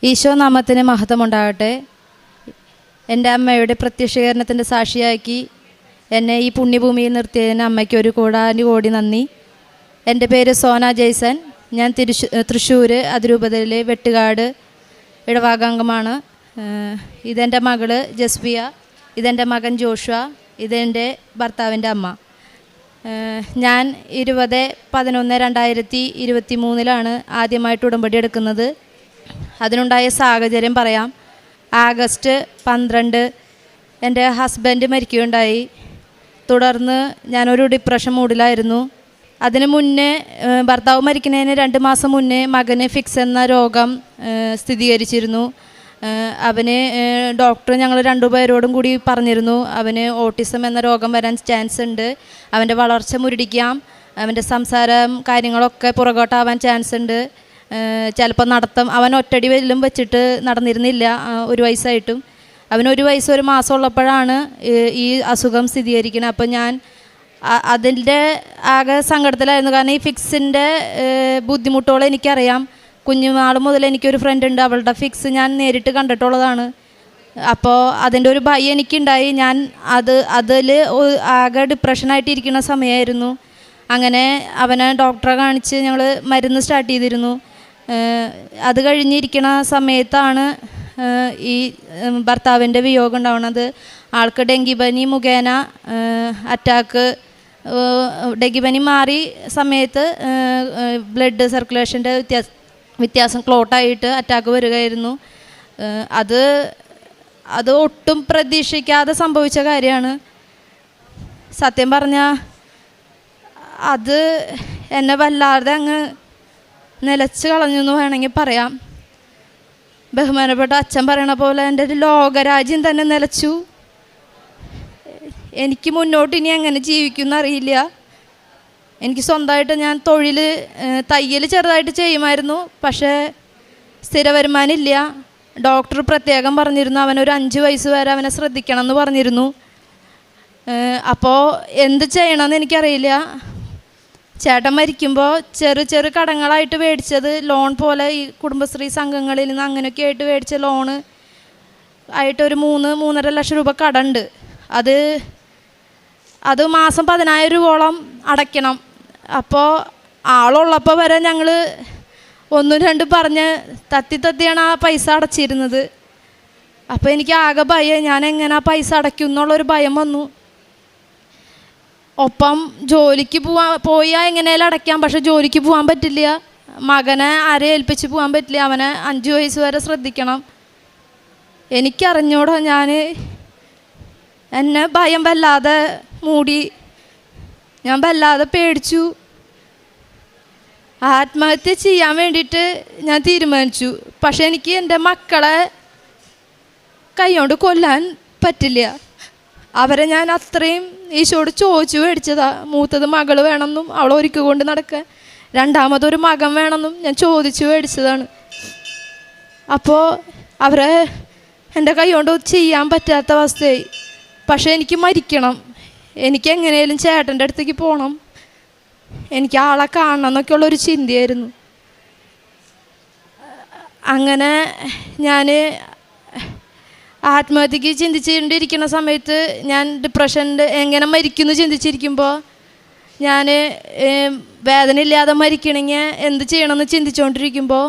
ഈശോ നാമത്തിന് മഹത്വമുണ്ടാകട്ടെ. എൻ്റെ അമ്മയുടെ പ്രത്യക്ഷീകരണത്തിൻ്റെ സാക്ഷിയാക്കി എന്നെ ഈ പുണ്യഭൂമിയിൽ നിർത്തിയതിന് അമ്മയ്ക്ക് ഒരു കോടാനുകോടി നന്ദി. എൻ്റെ പേര് സോന ജയ്സൺ. ഞാൻ തൃശ്ശൂർ അതിരൂപതയിലെ വെട്ടുകാട് ഇടവാകാംഗമാണ്. ഇതെൻ്റെ മകള് ജസ്വിയ, ഇതെൻ്റെ മകൻ ജോഷുവ, ഇതെൻ്റെ ഭർത്താവിൻ്റെ അമ്മ. ഞാൻ 20/11/2023 ആദ്യമായിട്ട് ഉടമ്പടി എടുക്കുന്നത്. അതിനുണ്ടായ സാഹചര്യം പറയാം. ആഗസ്റ്റ് 12 എൻ്റെ ഹസ്ബൻഡ് മരിക്കുകയുണ്ടായി. തുടർന്ന് ഞാനൊരു ഡിപ്രഷൻ മൂഡിലായിരുന്നു. അതിന് മുന്നേ ഭർത്താവ് മരിക്കുന്നതിന് 2 മാസം മുന്നേ മകന് ഫിക്സ് എന്ന രോഗം സ്ഥിരീകരിച്ചിരുന്നു. അവന് ഡോക്ടർ ഞങ്ങൾ 2 പേരോടും കൂടി പറഞ്ഞിരുന്നു അവന് ഓട്ടിസം എന്ന രോഗം വരാൻ ചാൻസ് ഉണ്ട്, അവൻ്റെ വളർച്ച മുരടിക്കാം, അവൻ്റെ സംസാരം കാര്യങ്ങളൊക്കെ പുറകോട്ടാവാൻ ചാൻസ് ഉണ്ട്, ചിലപ്പോൾ നടത്തം അവൻ ഒറ്റടി വല്ലതും വെച്ചിട്ട് നടന്നിരുന്നില്ല 1 വയസ്സായിട്ടും. അവന് 1 വയസ്സ് 1 മാസം ഉള്ളപ്പോഴാണ് ഈ അസുഖം സ്ഥിരീകരിക്കുന്നത്. അപ്പോൾ ഞാൻ അതിൻ്റെ ആകെ സങ്കടത്തിലായിരുന്നു. കാരണം ഈ ഫിക്സിൻ്റെ ബുദ്ധിമുട്ടുകൾ എനിക്കറിയാം. കുഞ്ഞുനാൾ മുതൽ എനിക്കൊരു ഫ്രണ്ട് ഉണ്ട്, അവളുടെ ഫിക്സ് ഞാൻ നേരിട്ട് കണ്ടിട്ടുള്ളതാണ്. അപ്പോൾ അതിൻ്റെ ഒരു ഭയം എനിക്കുണ്ടായി. ഞാൻ അതിൽ ആകെ ഡിപ്രഷനായിട്ടിരിക്കുന്ന സമയമായിരുന്നു. അങ്ങനെ അവനെ ഡോക്ടറെ കാണിച്ച് ഞങ്ങൾ മരുന്ന് സ്റ്റാർട്ട് ചെയ്തിരുന്നു. അത് കഴിഞ്ഞിരിക്കുന്ന സമയത്താണ് ഈ ഭർത്താവിൻ്റെ വിയോഗം ഉണ്ടാവുന്നത്. ആൾക്ക് ഡെങ്കിപ്പനി മുഖേന അറ്റാക്ക്, ഡെങ്കിപ്പനി മാറി സമയത്ത് ബ്ലഡ് സർക്കുലേഷൻ്റെ വ്യത്യാസം ക്ലോട്ടായിട്ട് അറ്റാക്ക് വരികയായിരുന്നു. അത് ഒട്ടും പ്രതീക്ഷിക്കാതെ സംഭവിച്ച കാര്യമാണ്. സത്യം പറഞ്ഞാൽ അത് എന്നെ വല്ലാതെ അങ്ങ് നിലച്ച് കളഞ്ഞു എന്ന് വേണമെങ്കിൽ പറയാം. ബഹുമാനപ്പെട്ട അച്ഛൻ പറയണ പോലെ എൻ്റെ ഒരു ലോകരാജ്യം തന്നെ നിലച്ചു. എനിക്ക് മുന്നോട്ട് ഇനി എങ്ങനെ ജീവിക്കുമെന്ന് അറിയില്ല. എനിക്ക് സ്വന്തമായിട്ട് ഞാൻ തയ്യൽ ചെറുതായിട്ട് ചെയ്യുമായിരുന്നു, പക്ഷേ സ്ഥിര വരുമാനമില്ല. ഡോക്ടർ പ്രത്യേകം പറഞ്ഞിരുന്നു അവനൊരു 5 വയസ്സ് വരെ അവനെ ശ്രദ്ധിക്കണം എന്ന് പറഞ്ഞിരുന്നു. അപ്പോൾ എന്ത് ചെയ്യണമെന്ന് എനിക്കറിയില്ല. ചേട്ടൻ മരിക്കുമ്പോൾ ചെറു കടങ്ങളായിട്ട് മേടിച്ചത് ലോൺ പോലെ ഈ കുടുംബശ്രീ സംഘങ്ങളിൽ നിന്ന് അങ്ങനെയൊക്കെ ആയിട്ട് മേടിച്ച ലോണ് ആയിട്ടൊരു 3-3.5 ലക്ഷം രൂപ കടമുണ്ട്. അത് മാസം 10,000 രൂപയോളം അടയ്ക്കണം. അപ്പോൾ ആളുള്ളപ്പോൾ വരെ ഞങ്ങൾ 1-2 പറഞ്ഞ് തത്തിയാണ് ആ പൈസ അടച്ചിരുന്നത്. അപ്പോൾ എനിക്ക് ആകെ ഭയം, ഞാൻ എങ്ങനെ ആ പൈസ അടയ്ക്കും എന്നുള്ളൊരു ഭയം വന്നു. ഒപ്പം ജോലിക്ക് പോയാൽ എങ്ങനെയാലും അടയ്ക്കാം, പക്ഷെ ജോലിക്ക് പോകാൻ പറ്റില്ല. മകനെ ആരെ ഏൽപ്പിച്ച് പോകാൻ പറ്റില്ല. അവനെ 5 വയസ്സ് വരെ ശ്രദ്ധിക്കണം. എനിക്കറിഞ്ഞൂടോ, എന്നെ ഭയം വല്ലാതെ മൂടി. ഞാൻ വല്ലാതെ പേടിച്ചു. ആത്മഹത്യ ചെയ്യാൻ വേണ്ടിയിട്ട് ഞാൻ തീരുമാനിച്ചു. പക്ഷെ എനിക്ക് എൻ്റെ മക്കളെ കൈകൊണ്ട് കൊല്ലാൻ പറ്റില്ല. അവരെ ഞാൻ അത്രയും ഈശോട് ചോദിച്ചു മേടിച്ചതാ. മൂത്തത് മകൾ വേണമെന്നും അവളെ ഒരുക്കി കൊണ്ട് നടക്കാൻ, രണ്ടാമതൊരു മകൻ വേണമെന്നും ഞാൻ ചോദിച്ചു മേടിച്ചതാണ്. അപ്പോൾ അവരെ എൻ്റെ കൈ കൊണ്ട് ചെയ്യാൻ പറ്റാത്ത അവസ്ഥയായി. പക്ഷേ എനിക്ക് മരിക്കണം, എനിക്ക് എങ്ങനെയും ചേട്ടൻ്റെ അടുത്തേക്ക് പോകണം, എനിക്ക് ആളെ കാണണം എന്നൊക്കെയുള്ളൊരു ചിന്തയായിരുന്നു. അങ്ങനെ ഞാൻ ആത്മഹത്യക്ക് ചിന്തിച്ചുകൊണ്ടിരിക്കുന്ന സമയത്ത് ഞാൻ ഡിപ്രഷൻ്റെ എങ്ങനെ മരിക്കുന്നു ചിന്തിച്ചിരിക്കുമ്പോൾ ഞാൻ വേദന ഇല്ലാതെ മരിക്കണമെങ്കിൽ എന്ത് ചെയ്യണമെന്ന് ചിന്തിച്ചുകൊണ്ടിരിക്കുമ്പോൾ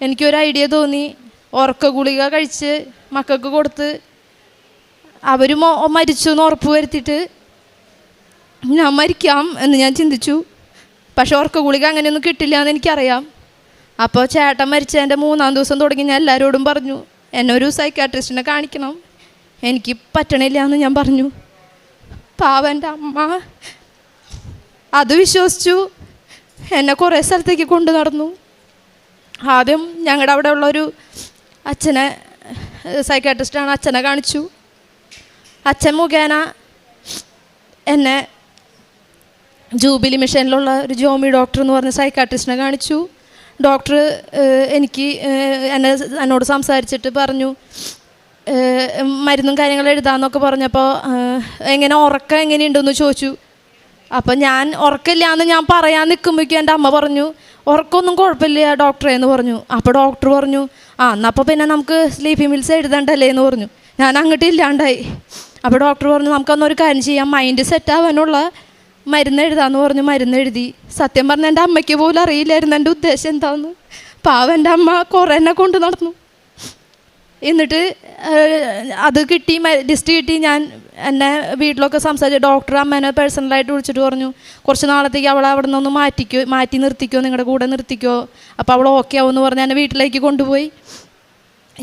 എനിക്കൊരു ഐഡിയ തോന്നി. ഉറക്ക ഗുളിക കഴിച്ച് മക്കൾക്ക് കൊടുത്ത് അവർ മരിച്ചു എന്ന് ഉറപ്പ് വരുത്തിയിട്ട് ഞാൻ മരിക്കാം എന്ന് ഞാൻ ചിന്തിച്ചു. പക്ഷെ ഉറക്ക ഗുളിക അങ്ങനെയൊന്നും കിട്ടില്ല എന്ന് എനിക്കറിയാം. അപ്പോൾ ചേട്ടൻ മരിച്ചതിൻ്റെ 3-ാം ദിവസം തുടങ്ങി ഞാൻ എല്ലാവരോടും പറഞ്ഞു എന്നെ ഒരു സൈക്കാട്രിസ്റ്റിനെ കാണിക്കണം, എനിക്ക് പറ്റണില്ല എന്ന് ഞാൻ പറഞ്ഞു. പാവൻ്റെ അമ്മ അത് വിശ്വസിച്ചു എന്നെ കുറേ സ്ഥലത്തേക്ക് കൊണ്ടു നടന്നു. ആദ്യം ഞങ്ങളുടെ അവിടെ ഉള്ളൊരു അച്ഛനെ, സൈക്കാട്രിസ്റ്റാണ്, അച്ഛനെ കാണിച്ചു. അച്ഛൻ മുഖേന എന്നെ ജൂബിലി മിഷനിലുള്ള ഒരു ജോമി ഡോക്ടർ എന്ന് പറഞ്ഞ സൈക്കാട്രിസ്റ്റിനെ കാണിച്ചു. ഡോക്ടർ എന്നോട് സംസാരിച്ചിട്ട് പറഞ്ഞു മരുന്നും കാര്യങ്ങളും എഴുതാമെന്നൊക്കെ പറഞ്ഞപ്പോൾ എങ്ങനെ ഉറക്കം എങ്ങനെയുണ്ടെന്ന് ചോദിച്ചു. അപ്പം ഞാൻ ഉറക്കമില്ലാന്ന് ഞാൻ പറയാൻ നിൽക്കുമ്പോഴേക്കും എൻ്റെ അമ്മ പറഞ്ഞു, ഉറക്കമൊന്നും കുഴപ്പമില്ല ഡോക്ടറെ എന്ന് പറഞ്ഞു. അപ്പോൾ ഡോക്ടർ പറഞ്ഞു, എന്നപ്പോൾ പിന്നെ നമുക്ക് സ്ലീപ്പിംഗ് പിൽസ് എഴുതണ്ടല്ലേ എന്ന് പറഞ്ഞു. ഞാൻ അങ്ങോട്ട് ഇല്ലാണ്ടായി. അപ്പോൾ ഡോക്ടർ പറഞ്ഞു, നമുക്കൊന്നൊരു കാര്യം ചെയ്യാം, മൈൻഡ് സെറ്റ് ആവാനുള്ള മരുന്ന് എഴുതാമെന്ന് പറഞ്ഞു. മരുന്ന് എഴുതി. സത്യം പറഞ്ഞാൽ എൻ്റെ അമ്മയ്ക്ക് പോലും അറിയില്ലായിരുന്നു എൻ്റെ ഉദ്ദേശം എന്താണെന്ന്. പാവം എൻ്റെ അമ്മ കുറേ എന്നെ കൊണ്ട് നടന്നു. എന്നിട്ട് അത് കിട്ടി, ലിസ്റ്റ് കിട്ടി. ഞാൻ എന്നെ വീട്ടിലൊക്കെ സംസാരിച്ചു. ഡോക്ടർ അമ്മേനെ പേഴ്സണലായിട്ട് വിളിച്ചിട്ട് പറഞ്ഞു, കുറച്ച് നാളത്തേക്ക് അവളെ അവിടെ നിന്നൊന്ന് മാറ്റി നിർത്തിക്കോ, നിങ്ങളുടെ കൂടെ നിർത്തിക്കോ, അപ്പോൾ അവൾ ഓക്കെ ആവുമെന്ന് പറഞ്ഞ് എന്നെ വീട്ടിലേക്ക് കൊണ്ടുപോയി.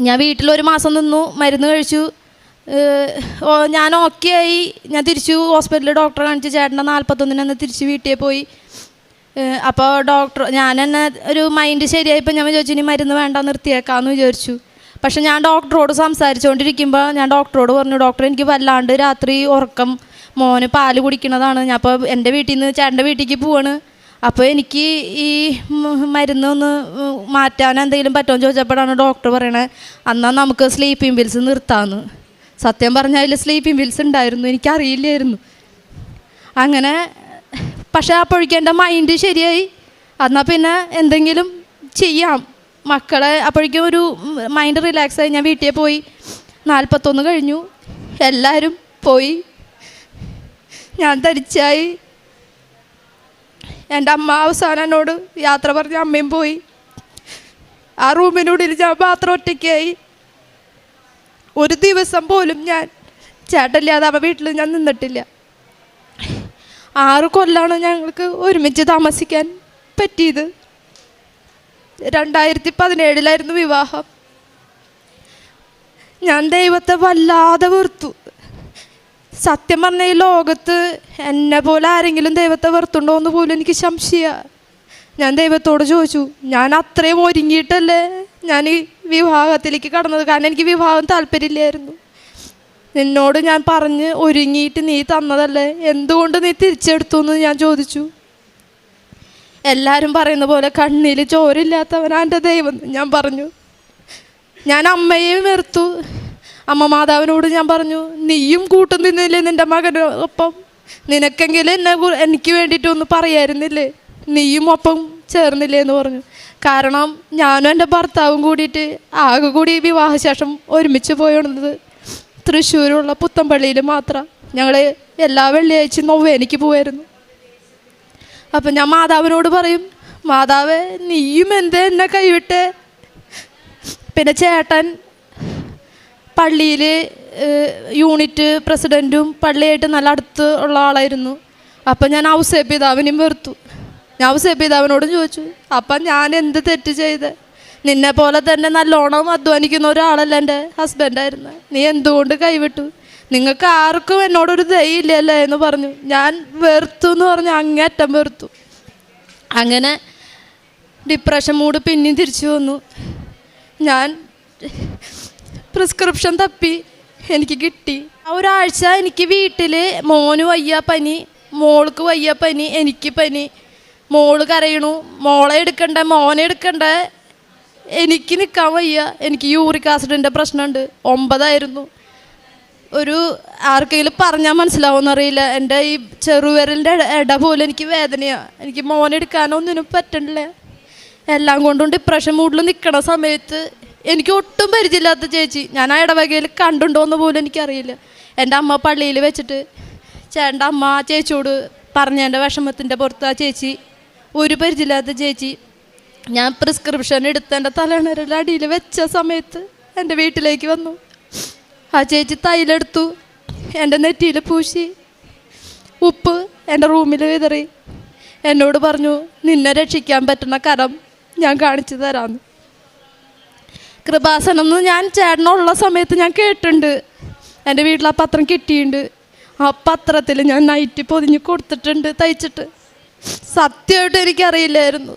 ഞാൻ വീട്ടിലൊരു മാസം നിന്നു, മരുന്ന് കഴിച്ചു. ഞാൻ ഓക്കെ ആയി. ഞാൻ തിരിച്ചു ഹോസ്പിറ്റലിൽ ഡോക്ടറെ കാണിച്ച്. ചേട്ടൻ്റെ 41 തിരിച്ച് വീട്ടിൽ പോയി. അപ്പോൾ ഡോക്ടർ ഞാൻ എന്നെ ഒരു മൈൻഡ് ശരിയായപ്പോൾ ഞാൻ വിചാരിച്ചു ഇനി മരുന്ന് വേണ്ട, നിർത്തിയേക്കാമെന്ന് വിചാരിച്ചു. പക്ഷെ ഞാൻ ഡോക്ടറോട് സംസാരിച്ചുകൊണ്ടിരിക്കുമ്പോൾ ഞാൻ ഡോക്ടറോട് പറഞ്ഞു, ഡോക്ടർ എനിക്ക് വല്ലാണ്ട് രാത്രി ഉറക്കം, മോന് പാല് കുടിക്കണതാണ്. ഞാൻ അപ്പോൾ എൻ്റെ വീട്ടിൽ നിന്ന് ചേട്ടൻ്റെ വീട്ടിലേക്ക് പോവാണ്. അപ്പോൾ എനിക്ക് ഈ മരുന്ന് ഒന്ന് മാറ്റാൻ എന്തെങ്കിലും പറ്റുമെന്ന് ചോദിച്ചപ്പോഴാണ് ഡോക്ടർ പറയണത്, എന്നാൽ നമുക്ക് സ്ലീപ്പിംഗ് പിൽസ് നിർത്താമെന്ന്. സത്യം പറഞ്ഞാൽ അതിൽ സ്ലീപ്പിംഗ് പിൽസ് ഉണ്ടായിരുന്നു, എനിക്കറിയില്ലായിരുന്നു. അങ്ങനെ പക്ഷേ അപ്പോഴേക്കും എൻ്റെ മൈൻഡ് ശരിയായി. എന്നാൽ പിന്നെ എന്തെങ്കിലും ചെയ്യാം മക്കളെ. അപ്പോഴേക്കും ഒരു മൈൻഡ് റിലാക്സായി. ഞാൻ വീട്ടിൽ പോയി. 41 കഴിഞ്ഞു, എല്ലാവരും പോയി, ഞാൻ തരിച്ചായി. എൻ്റെ അമ്മ അവസാനം എന്നോട് യാത്ര പറഞ്ഞ അമ്മയും പോയി. ആ റൂമിനുള്ളിൽ ഞാൻ മാത്രം ഒറ്റയ്ക്കായി. ഒരു ദിവസം പോലും ഞാൻ ചേട്ടനില്ലാതെ അവ വീട്ടിൽ ഞാൻ നിന്നിട്ടില്ല. 6 കൊല്ലമാണ് ഞങ്ങൾക്ക് ഒരുമിച്ച് താമസിക്കാൻ പറ്റിയത്. 2017 വിവാഹം. ഞാൻ ദൈവത്തെ വല്ലാതെ വെറുത്തു. സത്യം പറഞ്ഞ ഈ ലോകത്ത് എന്നെ പോലെ ആരെങ്കിലും ദൈവത്തെ വെറുത്തുണ്ടോ എന്ന് പോലും എനിക്ക് സംശയമാണ്. ഞാൻ ദൈവത്തോട് ചോദിച്ചു, ഞാൻ അത്രയും ഒരുങ്ങിയിട്ടല്ലേ ഞാൻ ഈ വിവാഹത്തിലേക്ക് കടന്നത്. കാരണം എനിക്ക് വിവാഹം താല്പര്യമില്ലായിരുന്നു. നിന്നോട് ഞാൻ പറഞ്ഞ് ഒരുങ്ങിയിട്ട് നീ തന്നതല്ലേ, എന്തുകൊണ്ട് നീ തിരിച്ചെടുത്തു എന്ന് ഞാൻ ചോദിച്ചു. എല്ലാവരും പറയുന്ന പോലെ കണ്ണിൽ ചോരില്ലാത്തവനാ എൻ്റെ ദൈവം ഞാൻ പറഞ്ഞു. ഞാൻ അമ്മയെ വെറുത്തു. അമ്മ മാതാവിനോട് ഞാൻ പറഞ്ഞു, നീയും കൂട്ടം നിന്നില്ലേ നിൻ്റെ മകനൊപ്പം, നിനക്കെങ്കിലും എനിക്ക് വേണ്ടിയിട്ടൊന്ന് പറയായിരുന്നില്ലേ, നീയും ഒപ്പം ചേർന്നില്ലേ എന്ന് പറഞ്ഞു. കാരണം ഞാനും എൻ്റെ ഭർത്താവും കൂടിയിട്ട് ആകെ കൂടി വിവാഹശേഷം ഒരുമിച്ച് പോയത് തൃശ്ശൂരുള്ള പുത്തമ്പള്ളിയിൽ മാത്രം. ഞങ്ങൾ എല്ലാ വെള്ളിയാഴ്ചയും നൊവേനയ്ക്ക് പോവായിരുന്നു. അപ്പം ഞാൻ മാതാവിനോട് പറയും, മാതാവേ നീയും എന്തേ എന്നെ കൈവിട്ടേ. പിന്നെ ചേട്ടൻ പള്ളിയിൽ യൂണിറ്റ് പ്രസിഡൻറ്റും പള്ളിയായിട്ട് നല്ല അടുത്ത് ഉള്ള ആളായിരുന്നു. അപ്പം ഞാൻ ഔസേപ്പിതാവിനെയും വെറുത്തു. ഞാൻ ഔസേപ്പിതാവിനോടും ചോദിച്ചു, അപ്പം ഞാൻ എന്ത് തെറ്റ് ചെയ്ത്? നിന്നെ പോലെ തന്നെ നല്ലോണം അധ്വാനിക്കുന്ന ഒരാളല്ല എൻ്റെ ഹസ്ബൻഡായിരുന്നു, നീ എന്തുകൊണ്ട് കൈവിട്ടു? നിങ്ങൾക്ക് ആർക്കും എന്നോടൊരു ദയയില്ലല്ലേ എന്ന് പറഞ്ഞു. ഞാൻ വെറുത്തു എന്ന് പറഞ്ഞു, അങ്ങേറ്റം വെറുത്തു. അങ്ങനെ ഡിപ്രഷൻ മൂഡ് പിന്നെയും തിരിച്ചു വന്നു. ഞാൻ പ്രിസ്ക്രിപ്ഷൻ തപ്പി, എനിക്ക് കിട്ടി. ആ ഒരാഴ്ച എനിക്ക് വീട്ടിൽ മോന് വയ്യ പനി, മോൾക്ക് വയ്യ പനി, എനിക്ക് പനി. മോള് കരയണു, മോളെ എടുക്കണ്ട മോനെ എടുക്കണ്ട, എനിക്ക് നിൽക്കാൻ വയ്യ. എനിക്ക് യൂറിക് ആസിഡിൻ്റെ പ്രശ്നമുണ്ട്. 9 ഒരു ആർക്കെങ്കിലും പറഞ്ഞാൽ മനസ്സിലാവുമെന്നറിയില്ല. എൻ്റെ ഈ ചെറുവിരലിൻ്റെ ഇട പോലും എനിക്ക് വേദനയാണ്. എനിക്ക് മോനെ എടുക്കാനൊന്നിനും പറ്റണില്ല. എല്ലാം കൊണ്ടും ഡിപ്രഷൻ മൂഡിൽ നിൽക്കണ സമയത്ത് എനിക്ക് ഒട്ടും പരിചയമില്ലാത്ത ചേച്ചി, ഞാൻ ആ ഇടവകയിൽ കണ്ടുണ്ടോയെന്ന് പോലും എനിക്കറിയില്ല. എൻ്റെ അമ്മ പള്ളിയിൽ വെച്ചിട്ട് ചേട്ടൻ്റെ അമ്മ ആ ചേച്ചിയോട് പറഞ്ഞ എൻ്റെ വിഷമത്തിൻ്റെ പുറത്ത് ആ ചേച്ചി, ഒരു പരിചയമില്ലാത്ത ചേച്ചി, ഞാൻ പ്രിസ്ക്രിപ്ഷൻ എടുത്ത് എൻ്റെ തലണരുടെ അടിയിൽ വെച്ച സമയത്ത് എൻ്റെ വീട്ടിലേക്ക് വന്നു. ആ ചേച്ചി തൈലെടുത്തു, എൻ്റെ നെറ്റിയിൽ പൂശി, ഉപ്പ് എൻ്റെ റൂമിൽ വിതറി, എന്നോട് പറഞ്ഞു, നിന്നെ രക്ഷിക്കാൻ പറ്റുന്ന കരം ഞാൻ കാണിച്ചു തരാമെന്ന്. കൃപാസനം എന്ന് ഞാൻ ചേട്ടനുള്ള സമയത്ത് ഞാൻ കേട്ടിട്ടുണ്ട്. എൻ്റെ വീട്ടിൽ ആ പത്രം കിട്ടിയിട്ടുണ്ട്. ആ പത്രത്തിൽ ഞാൻ നൈറ്റ് പൊതിഞ്ഞ് കൊടുത്തിട്ടുണ്ട് തയ്ച്ചിട്ട്. സത്യമായിട്ട് എനിക്കറിയില്ലായിരുന്നു.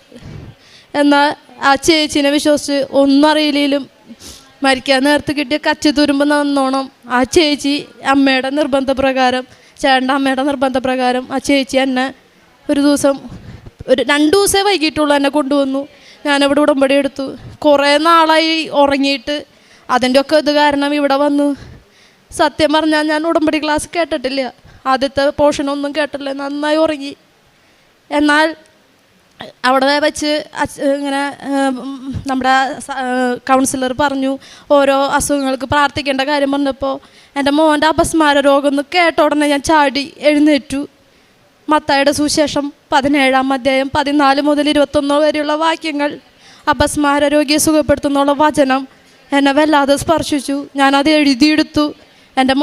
എന്നാൽ ആ ചേച്ചീനെ വിശ്വസിച്ച് ഒന്നും അറിയില്ലെങ്കിലും മരിക്കാൻ നേരത്ത് കിട്ടിയ കച്ചി തുരുമ്പ് നന്നോണം ആ ചേച്ചി അമ്മയുടെ നിർബന്ധപ്രകാരം, ചേട്ടൻ്റെ അമ്മയുടെ നിർബന്ധപ്രകാരം ആ ചേച്ചി എന്നെ ഒരു 2 ദിവസമേ വൈകിട്ടുള്ളൂ എന്നെ കൊണ്ടുവന്നു. ഞാനിവിടെ ഉടമ്പടി എടുത്തു. കുറേ നാളായി ഉറങ്ങിയിട്ട് അതിൻ്റെ ഒക്കെ ഇത് കാരണം ഇവിടെ വന്നു. സത്യം പറഞ്ഞാൽ ഞാൻ ഉടമ്പടി ക്ലാസ് കേട്ടിട്ടില്ല. ആദ്യത്തെ പോർഷനൊന്നും കേട്ടില്ല, നന്നായി ഉറങ്ങി. എന്നാൽ അവിടെ വെച്ച് ഇങ്ങനെ നമ്മുടെ കൗൺസിലർ പറഞ്ഞു, ഓരോ അസുഖങ്ങൾക്ക് പ്രാർത്ഥിക്കേണ്ട കാര്യം പറഞ്ഞപ്പോൾ എൻ്റെ മോൻ്റെ അപസ്മാര രോഗം എന്ന് കേട്ട ഉടനെ ഞാൻ ചാടി എഴുന്നേറ്റു. മത്തായിയുടെ സുവിശേഷം 17-ാം അധ്യായം 14 മുതൽ 21 വരെയുള്ള വാക്യങ്ങൾ, അപസ്മാര രോഗിയെ സുഖപ്പെടുത്തുന്നുള്ള വചനം എന്നെ വല്ലാതെ സ്പർശിച്ചു. ഞാനത് എഴുതിയെടുത്തു. എൻ്റെ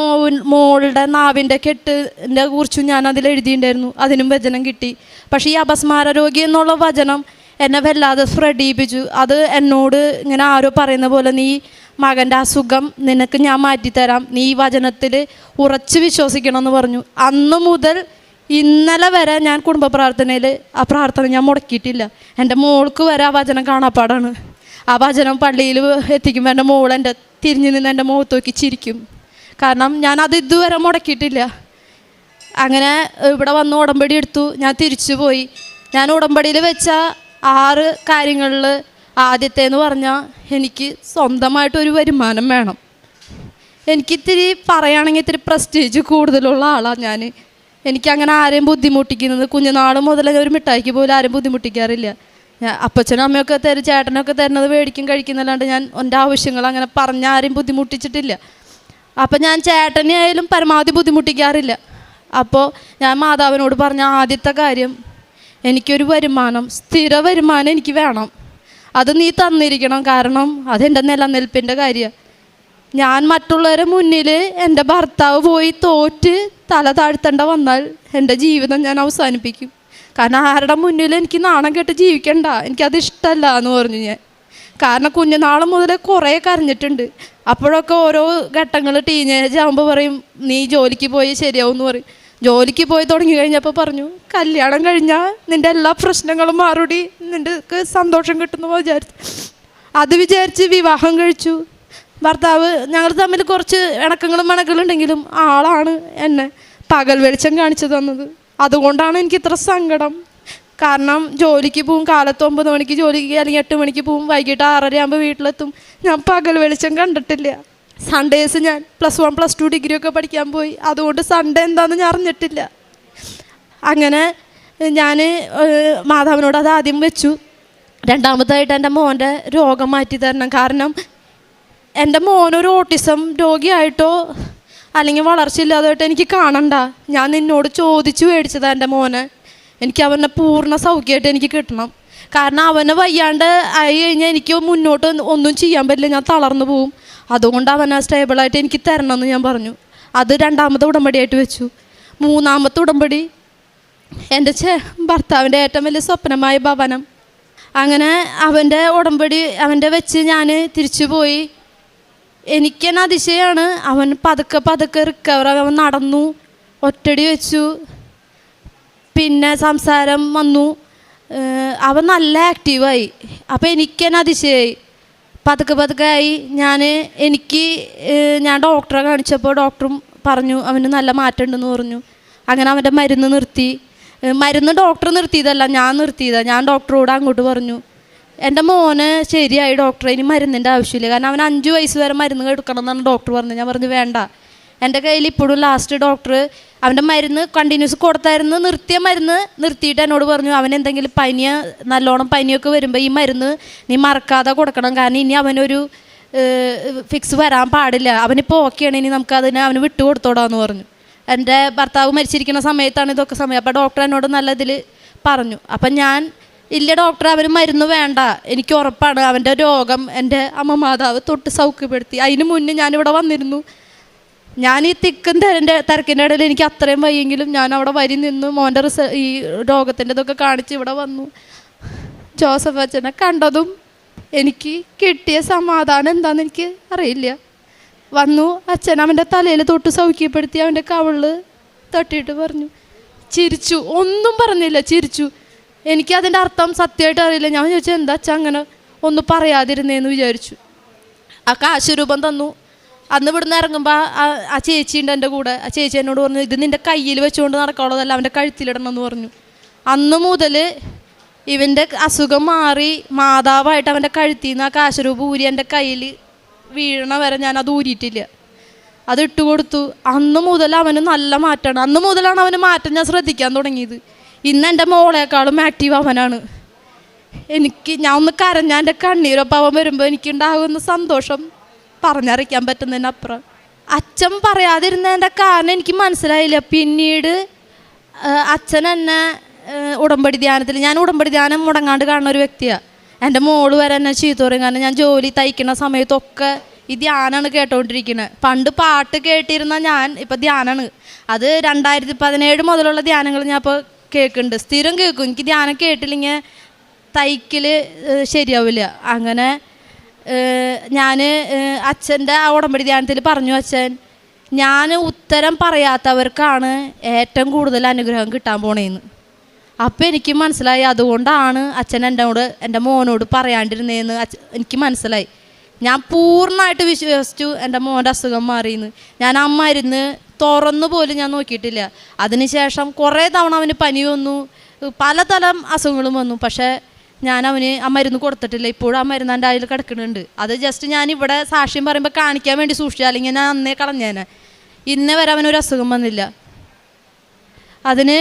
മോളുടെ നാവിൻ്റെ കെട്ടിൻ്റെ കുറിച്ചും ഞാൻ അതിൽ എഴുതിയിട്ടുണ്ടായിരുന്നു, അതിനും വചനം കിട്ടി. പക്ഷേ ഈ അപസ്മാര രോഗി എന്നുള്ള വചനം എന്നെ വല്ലാതെ സ്പ്രെഡ് ചെയ്യിപ്പിച്ചു. അത് എന്നോട് ഇങ്ങനെ ആരോ പറയുന്ന പോലെ, നീ മകൻ്റെ അസുഖം നിനക്ക് ഞാൻ മാറ്റിത്തരാം, നീ ഈ വചനത്തിൽ ഉറച്ച് വിശ്വസിക്കണമെന്ന് പറഞ്ഞു. അന്ന് മുതൽ ഇന്നലെ വരെ ഞാൻ കുടുംബ പ്രാർത്ഥനയിൽ ആ പ്രാർത്ഥന ഞാൻ മുടക്കിയിട്ടില്ല. എൻ്റെ മോൾക്ക് വരെ ആ വചനം കാണാപ്പാടാണ്. ആ വചനം പള്ളിയിൽ എത്തിക്കുമ്പോൾ എൻ്റെ മോൾ എൻ്റെ തിരിഞ്ഞു നിന്ന് എൻ്റെ മുഖത്ത് നോക്കി ചിരിക്കും. കാരണം ഞാനത് ഇതുവരെ മുടക്കിയിട്ടില്ല. അങ്ങനെ ഇവിടെ വന്ന് ഉടമ്പടി എടുത്തു. ഞാൻ തിരിച്ചു പോയി. ഞാൻ ഉടമ്പടിയിൽ വെച്ച 6 കാര്യങ്ങളിൽ ആദ്യത്തേന്ന് പറഞ്ഞാൽ, എനിക്ക് സ്വന്തമായിട്ടൊരു വരുമാനം വേണം. എനിക്കിത്തിരി പറയുകയാണെങ്കിൽ ഇത്തിരി പ്രസ്റ്റീജ് കൂടുതലുള്ള ആളാണ് ഞാൻ. എനിക്കങ്ങനെ ആരെയും ബുദ്ധിമുട്ടിക്കുന്നത്, കുഞ്ഞുനാൾ മുതൽ ഒരു മിഠായിക്ക് പോലും ആരെയും ബുദ്ധിമുട്ടിക്കാറില്ല. അപ്പച്ചനും അമ്മയൊക്കെ തരും, ചേട്ടനൊക്കെ തരുന്നത് മേടിക്കും കഴിക്കുന്നല്ലാണ്ട് ഞാൻ എൻ്റെ ആവശ്യങ്ങൾ അങ്ങനെ പറഞ്ഞ് ആരെയും ബുദ്ധിമുട്ടിച്ചിട്ടില്ല. അപ്പം ഞാൻ ചേട്ടനെ ആയാലും പരമാവധി ബുദ്ധിമുട്ടിക്കാറില്ല. അപ്പോൾ ഞാൻ മാതാവിനോട് പറഞ്ഞ ആദ്യത്തെ കാര്യം, എനിക്കൊരു വരുമാനം, സ്ഥിര വരുമാനം എനിക്ക് വേണം. അത് നീ തന്നിരിക്കണം. കാരണം അതെൻ്റെ നിലനിൽപ്പിൻ്റെ കാര്യമാണ്. ഞാൻ മറ്റുള്ളവരെ മുന്നിൽ എൻ്റെ ഭർത്താവ് പോയി തോറ്റ് തല താഴ്ത്തേണ്ട വന്നാൽ എൻ്റെ ജീവിതം ഞാൻ അവസാനിപ്പിക്കും. കാരണം ആരുടെ മുന്നിൽ എനിക്ക് നാണം കെട്ട് ജീവിക്കണ്ട, എനിക്കത് ഇഷ്ടമല്ല എന്ന് പറഞ്ഞു ഞാൻ. കാരണം കുഞ്ഞുനാൾ മുതൽ കുറേ കരഞ്ഞിട്ടുണ്ട്. അപ്പോഴൊക്കെ ഓരോ ഘട്ടങ്ങൾ ടീനേജ് ആകുമ്പോൾ പറയും, നീ ജോലിക്ക് പോയി ശരിയാവും എന്ന് പറയും. ജോലിക്ക് പോയി തുടങ്ങി കഴിഞ്ഞപ്പോൾ പറഞ്ഞു, കല്യാണം കഴിഞ്ഞാൽ നിൻ്റെ എല്ലാ പ്രശ്നങ്ങളും മാറുടി, നിൻ്റെ സന്തോഷം കിട്ടുന്നു അത് വിചാരിച്ച് വിവാഹം കഴിച്ചു. ഭർത്താവ് ഞങ്ങൾ തമ്മിൽ കുറച്ച് ഇണക്കങ്ങളും മണക്കളുണ്ടെങ്കിലും ആളാണ് എന്നെ പകൽ വെളിച്ചം കാണിച്ചു തന്നത്. അതുകൊണ്ടാണ് എനിക്ക് ഇത്ര സങ്കടം. കാരണം ജോലിക്ക് പോവും, കാലത്ത് 9 മണിക്ക് ജോലിക്ക് അല്ലെങ്കിൽ 8 മണിക്ക് പോവും, വൈകിട്ട് 6:30 ആകുമ്പോൾ വീട്ടിലെത്തും. ഞാൻ പകൽ വെളിച്ചം കണ്ടിട്ടില്ല. സൺഡേസ് ഞാൻ +1 +2 ഡിഗ്രി ഒക്കെ പഠിക്കാൻ പോയി. അതുകൊണ്ട് സൺഡേ എന്താണെന്ന് ഞാൻ അറിഞ്ഞിട്ടില്ല. അങ്ങനെ ഞാൻ മാതാവിനോട് അത് ആദ്യം വെച്ചു. രണ്ടാമതായിട്ട് എൻ്റെ മോൻ്റെ രോഗം മാറ്റി തരണം. കാരണം എൻ്റെ മോനൊരു ഓട്ടിസം രോഗിയായിട്ടോ അല്ലെങ്കിൽ വളർച്ചയില്ലാതായിട്ടോ എനിക്ക് കാണണ്ട. ഞാൻ നിന്നോട് ചോദിച്ചു മേടിച്ചതാണ് എൻ്റെ മോനെ. എനിക്ക് അവനെ പൂർണ്ണ സൗഖ്യമായിട്ട് എനിക്ക് കിട്ടണം. കാരണം അവന് വയ്യാണ്ട് ആയി കഴിഞ്ഞാൽ എനിക്ക് മുന്നോട്ട് ഒന്നും ചെയ്യാൻ പറ്റില്ല, ഞാൻ തളർന്നു പോവും. അതുകൊണ്ട് അവനെ സ്റ്റേബിളായിട്ട് എനിക്ക് തരണമെന്ന് ഞാൻ പറഞ്ഞു. അത് 2ാമത്തെ ഉടമ്പടിയായിട്ട് വെച്ചു. 3ാമത്തെ ഉടമ്പടി എൻ്റെ ഭർത്താവിൻ്റെ ഏറ്റവും വലിയ സ്വപ്നമായ ഭവനം. അങ്ങനെ അവൻ്റെ ഉടമ്പടി അവൻ്റെ വെച്ച് ഞാൻ തിരിച്ചു പോയി. എനിക്കെന്നെ അതിശയമാണ്. അവൻ പതുക്കെ റിക്കവർ, അവൻ നടന്നു, ഒറ്റടി വെച്ചു, പിന്നെ സംസാരം വന്നു, അവൻ നല്ല ആക്റ്റീവായി. അപ്പോൾ എനിക്കെന്നെ അതിശയായി. പതുക്കെ ആയി. ഞാൻ ഡോക്ടറെ കാണിച്ചപ്പോൾ ഡോക്ടറും പറഞ്ഞു അവന് നല്ല മാറ്റം ഉണ്ടെന്ന് പറഞ്ഞു. അങ്ങനെ അവൻ്റെ മരുന്ന് നിർത്തി. മരുന്ന് ഡോക്ടർ നിർത്തിയതല്ല, ഞാൻ നിർത്തിയതാണ്. ഞാൻ ഡോക്ടറോട് അങ്ങോട്ട് പറഞ്ഞു, എൻ്റെ മോന് ശരിയായി ഡോക്ടറെ, ഇനി മരുന്നിൻ്റെ ആവശ്യമില്ല. കാരണം അവൻ 5 വയസ്സ് വരെ മരുന്ന് എടുക്കണം എന്നാണ് ഡോക്ടർ പറഞ്ഞത്. ഞാൻ പറഞ്ഞു വേണ്ട. എൻ്റെ കയ്യിൽ ഇപ്പോഴും ലാസ്റ്റ് ഡോക്ടർ അവൻ്റെ മരുന്ന് കണ്ടിന്യൂസ് കൊടുത്തായിരുന്നു. നിർത്തിയ മരുന്ന് നിർത്തിയിട്ട് എന്നോട് പറഞ്ഞു, അവനെന്തെങ്കിലും നല്ലോണം പനിയൊക്കെ വരുമ്പോൾ ഈ മരുന്ന് നീ മറക്കാതെ കൊടുക്കണം. കാരണം ഇനി അവനൊരു ഫിക്സ് വരാൻ പാടില്ല. അവനിപ്പോൾ ഓക്കെയാണ്, ഇനി അവന് വിട്ടു കൊടുത്തോടാന്ന് പറഞ്ഞു. എൻ്റെ ഭർത്താവ് മരിച്ചിരിക്കുന്ന സമയത്താണ് ഇതൊക്കെ സമയം. അപ്പോൾ ഡോക്ടർ എന്നോട് നല്ല ഇതിൽ പറഞ്ഞു. അപ്പം ഞാൻ, ഇല്ല ഡോക്ടർ, അവന് മരുന്ന് വേണ്ട, എനിക്ക് ഉറപ്പാണ് അവൻ്റെ രോഗം എൻ്റെ അമ്മ മാതാവ് തൊട്ട് സൗഖ്യപ്പെടുത്തി. അതിന് മുന്നേ ഞാനിവിടെ വന്നിരുന്നു. ഞാൻ ഈ തിരക്കിൻ്റെ ഇടയിൽ എനിക്ക് അത്രയും വയ്യെങ്കിലും ഞാൻ അവിടെ വരി നിന്ന് മോൻ്റെ ഈ രോഗത്തിൻ്റെ ഇതൊക്കെ കാണിച്ച് ഇവിടെ വന്നു. ജോസഫ് അച്ഛനെ കണ്ടതും എനിക്ക് കിട്ടിയ സമാധാനം എന്താണെന്ന് എനിക്ക് അറിയില്ല. വന്നു, അച്ഛൻ അവൻ്റെ തലയിൽ തൊട്ട് സൗഖ്യപ്പെടുത്തി, അവൻ്റെ കവിളിൽ തട്ടിയിട്ട് പറഞ്ഞു, ചിരിച്ചു. ഒന്നും പറഞ്ഞില്ല, ചിരിച്ചു. എനിക്കതിൻ്റെ അർത്ഥം സത്യമായിട്ട് അറിയില്ല. ഞാൻ ചോദിച്ചാൽ എന്താ അച്ഛൻ അങ്ങനെ ഒന്നും പറയാതിരുന്നേന്ന് വിചാരിച്ചു. ആ കാശുരൂപം തന്നു. അന്ന് ഇവിടുന്ന് ഇറങ്ങുമ്പോൾ ആ ചേച്ചിയുണ്ട് എൻ്റെ കൂടെ. ആ ചേച്ചി എന്നോട് പറഞ്ഞു, ഇത് നിൻ്റെ കയ്യിൽ വെച്ചുകൊണ്ട് നടക്കാനുള്ളതല്ല, അവൻ്റെ കഴുത്തിലിടണം എന്ന് പറഞ്ഞു. അന്ന് മുതൽ ഇവൻ്റെ അസുഖം മാറി മാതാവായിട്ട് അവൻ്റെ കഴുത്തിൽ നിന്ന് ആ കാശുരൂപം ഊരി എൻ്റെ കയ്യിൽ വീഴണ വരെ ഞാൻ അത് ഊരിയിട്ടില്ല. അത് ഇട്ട് കൊടുത്തു. അന്ന് മുതൽ അവന് നല്ല മാറ്റമാണ്. അന്ന് മുതലാണ് അവന് മാറ്റം ഞാൻ ശ്രദ്ധിക്കാൻ തുടങ്ങിയത്. ഇന്ന് എൻ്റെ മോളേക്കാളും ആക്റ്റീവ് അവനാണ്. ഞാൻ ഒന്ന് കരഞ്ഞാൽ എൻ്റെ കണ്ണീരൊപ്പം അവൻ വരുമ്പോൾ എനിക്കുണ്ടാകുന്ന സന്തോഷം പറഞ്ഞറിയിക്കാൻ പറ്റുന്നതിനപ്പുറം. അച്ഛൻ പറയാതിരുന്നതിൻ്റെ കാരണം എനിക്ക് മനസ്സിലായില്ല. പിന്നീട് അച്ഛൻ എന്നെ ഉടമ്പടി ധ്യാനത്തിൽ, ഞാൻ ഉടമ്പടി ധ്യാനം മുടങ്ങാണ്ട് കാണുന്ന ഒരു വ്യക്തിയാണ്. എൻ്റെ മോള് വരെ എന്നെ ചീത്ത പറയും. കാരണം ഞാൻ ജോലി തയ്ക്കുന്ന സമയത്തൊക്കെ ഈ ധ്യാനമാണ് കേട്ടോണ്ടിരിക്കുന്നത്. പണ്ട് പാട്ട് കേട്ടിരുന്ന ഞാൻ ഇപ്പം ധ്യാനമാണ്. അത് 2017 മുതലുള്ള ധ്യാനങ്ങൾ ഞാൻ ഇപ്പോൾ കേൾക്കുന്നുണ്ട്, സ്ഥിരം കേൾക്കും. എനിക്ക് ധ്യാനം കേട്ടില്ലെങ്കിൽ തയ്ക്കൽ ശരിയാവില്ല. അങ്ങനെ ഞാൻ അച്ഛൻ്റെ ആ ഉടമ്പടി ധ്യാനത്തിൽ പറഞ്ഞു, അച്ഛൻ, ഞാൻ ഉത്തരം പറയാത്തവർക്കാണ് ഏറ്റവും കൂടുതൽ അനുഗ്രഹം കിട്ടാൻ പോണേന്ന്. അപ്പം എനിക്ക് മനസ്സിലായി, അതുകൊണ്ടാണ് അച്ഛൻ എൻ്റെ മോനോട് പറയാണ്ടിരുന്നതെന്ന് എനിക്ക് മനസ്സിലായി. ഞാൻ പൂർണ്ണമായിട്ട് വിശ്വസിച്ചു എൻ്റെ മോൻ്റെ അസുഖം മാറിയെന്ന്. ഞാൻ ആ മരുന്ന് തുറന്നു പോലും ഞാൻ നോക്കിയിട്ടില്ല. അതിനുശേഷം കുറേ തവണ അവന് പനി വന്നു, പലതരം അസുഖങ്ങളും വന്നു. പക്ഷേ ഞാൻ അവന് ആ മരുന്ന് കൊടുത്തിട്ടില്ല. ഇപ്പോഴും ആ മരുന്ന് എൻ്റെ അതിൽ കിടക്കുന്നുണ്ട്. അത് ജസ്റ്റ് ഞാൻ ഇവിടെ സാക്ഷ്യം പറയുമ്പോൾ കാണിക്കാൻ വേണ്ടി സൂക്ഷിച്ചു, അല്ലെങ്കിൽ ഞാൻ അന്നേ കളഞ്ഞേനെ. ഇന്നേ വരെ അവനൊരു അസുഖം വന്നില്ല. അതിന്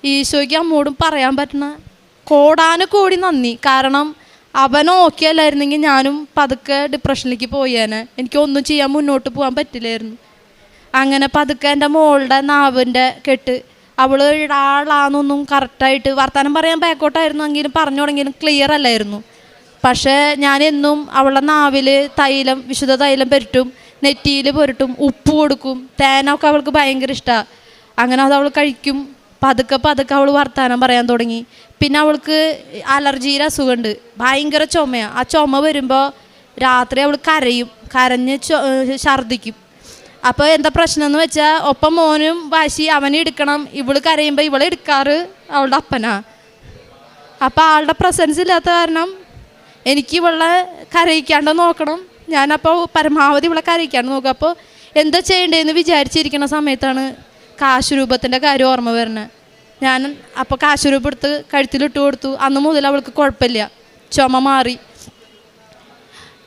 ഈശോയ്ക്ക് അമ്മോടും പറയാൻ പറ്റുന്ന കോടാനുകോടി നന്ദി. കാരണം അവൻ ഓക്കെ അല്ലായിരുന്നെങ്കിൽ ഞാനും പതുക്കെ ഡിപ്രഷനിലേക്ക് പോയേനെ. എനിക്കൊന്നും ചെയ്യാൻ മുന്നോട്ട് പോകാൻ പറ്റില്ലായിരുന്നു. അങ്ങനെ പതുക്കെ എൻ്റെ മോളുടെ നാവിൻ്റെ കെട്ട്, അവൾ ആളാന്നൊന്നും കറക്റ്റായിട്ട് വർത്തമാനം പറയാൻ ബാക്കോട്ടായിരുന്നു എങ്കിലും പറഞ്ഞു തുടങ്ങിയാലും ക്ലിയർ അല്ലായിരുന്നു. പക്ഷേ ഞാനെന്നും അവളുടെ നാവിൽ തൈലം, വിശുദ്ധ തൈലം പുരട്ടും, നെറ്റിയിൽ പുരട്ടും, ഉപ്പ് കൊടുക്കും. തേനൊക്കെ അവൾക്ക് ഭയങ്കര ഇഷ്ടമാണ്. അങ്ങനെ അത് അവൾ കഴിക്കും. പതുക്കെ പതുക്കെ അവൾ വർത്തമാനം പറയാൻ തുടങ്ങി. പിന്നെ അവൾക്ക് അലർജിയുടെ അസുഖമുണ്ട്, ഭയങ്കര ചുമയാണ്. ആ ചുമ വരുമ്പോൾ രാത്രി അവൾ കരഞ്ഞ് ഛർദ്ദിക്കും. അപ്പോൾ എന്താ പ്രശ്നം എന്ന് വെച്ചാൽ, ഒപ്പം മോനും വാശി, അവനെ എടുക്കണം. ഇവൾ കരയുമ്പോൾ ഇവളെ എടുക്കാറ് അവളുടെ അപ്പനാ. അപ്പോൾ ആളുടെ പ്രസൻസ് ഇല്ലാത്ത കാരണം എനിക്ക് ഇവളെ കരയിക്കാണ്ട് നോക്കണം. ഞാനപ്പോൾ പരമാവധി ഇവളെ കരയിക്കാണ്ട് നോക്കും. അപ്പോൾ എന്താ ചെയ്യേണ്ടതെന്ന് വിചാരിച്ചിരിക്കുന്ന സമയത്താണ് കാശുരൂപത്തിൻ്റെ കാര്യം ഓർമ്മ വരുന്നത്. ഞാൻ അപ്പോൾ കാശുരൂപം എടുത്ത് കഴുത്തിലിട്ട് കൊടുത്തു. അന്ന് മുതൽ അവൾക്ക് കുഴപ്പമില്ല, ചുമ മാറി.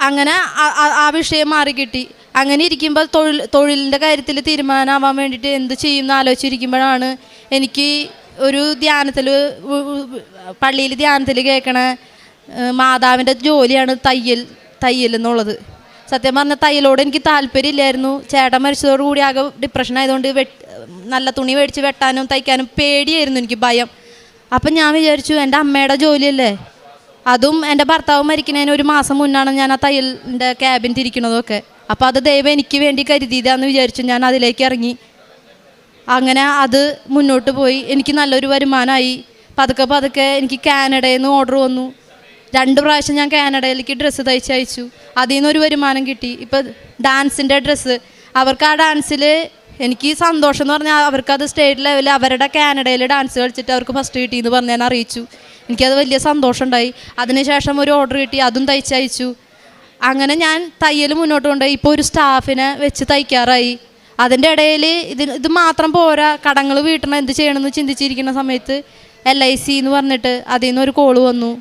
അങ്ങനെ ആ വിഷയം മാറി കിട്ടി. അങ്ങനെ ഇരിക്കുമ്പോൾ തൊഴിലിൻ്റെ കാര്യത്തിൽ തീരുമാനമാവാൻ വേണ്ടിയിട്ട് എന്ത് ചെയ്യുമെന്ന് ആലോചിച്ചിരിക്കുമ്പോഴാണ് എനിക്ക് ഒരു ധ്യാനത്തിൽ, പള്ളിയിൽ ധ്യാനത്തിൽ കേൾക്കണ മാതാവിൻ്റെ ജോലിയാണ് തയ്യൽ എന്നുള്ളത്. സത്യം പറഞ്ഞാൽ തയ്യലോട് എനിക്ക് താല്പര്യമില്ലായിരുന്നു. ചേട്ടൻ മരിച്ചതോടുകൂടി ആകെ ഡിപ്രഷൻ ആയതുകൊണ്ട് നല്ല തുണി മേടിച്ച് വെട്ടാനും തയ്ക്കാനും പേടിയായിരുന്നു, എനിക്ക് ഭയം. അപ്പം ഞാൻ വിചാരിച്ചു, എൻ്റെ അമ്മയുടെ ജോലിയല്ലേ, അതും എൻ്റെ ഭർത്താവ് മരിക്കുന്നതിന് 1 മാസം മുന്നാണ് ഞാൻ ആ തയ്യലിൻ്റെ ക്യാബിൻ തിരിക്കണതൊക്കെ. അപ്പോൾ അത് ദൈവം എനിക്ക് വേണ്ടി കരുതിയതാന്ന് വിചാരിച്ചു. ഞാൻ അതിലേക്ക് ഇറങ്ങി. അങ്ങനെ അത് മുന്നോട്ട് പോയി. എനിക്ക് നല്ലൊരു വരുമാനമായി. പതുക്കെ പതുക്കെ എനിക്ക് കാനഡയിൽ നിന്ന് ഓർഡർ വന്നു. 2 പ്രാവശ്യം ഞാൻ കാനഡയിലേക്ക് ഡ്രസ്സ് തയ്ച്ചയച്ചു. അതിൽ നിന്നൊരു വരുമാനം കിട്ടി. ഇപ്പം ഡാൻസിൻ്റെ ഡ്രസ്സ്, അവർക്ക് ആ ഡാൻസിൽ എനിക്ക് സന്തോഷം എന്ന് പറഞ്ഞാൽ, അവർക്കത് സ്റ്റേറ്റ് ലെവലിൽ അവരുടെ കാനഡയിൽ ഡാൻസ് കളിച്ചിട്ട് അവർക്ക് ഫസ്റ്റ് കിട്ടിയെന്ന് പറഞ്ഞ് ഞാൻ അറിയിച്ചു. എനിക്കത് വലിയ സന്തോഷം ഉണ്ടായി. അതിനുശേഷം ഒരു ഓർഡർ കിട്ടി, അതും തയ്ച്ചയച്ചു. അങ്ങനെ ഞാൻ തയ്യൽ മുന്നോട്ട് കൊണ്ടുപോയി. ഇപ്പോൾ ഒരു സ്റ്റാഫിനെ വെച്ച് തയ്ക്കാറായി. അതിൻ്റെ ഇടയിൽ ഇത് മാത്രം പോരാ, കടങ്ങൾ വീട്ടണം, എന്ത് ചെയ്യണമെന്ന് ചിന്തിച്ചിരിക്കുന്ന സമയത്ത് LIC എന്ന് പറഞ്ഞിട്ട് അതിൽ നിന്നൊരു കോള് വന്നു.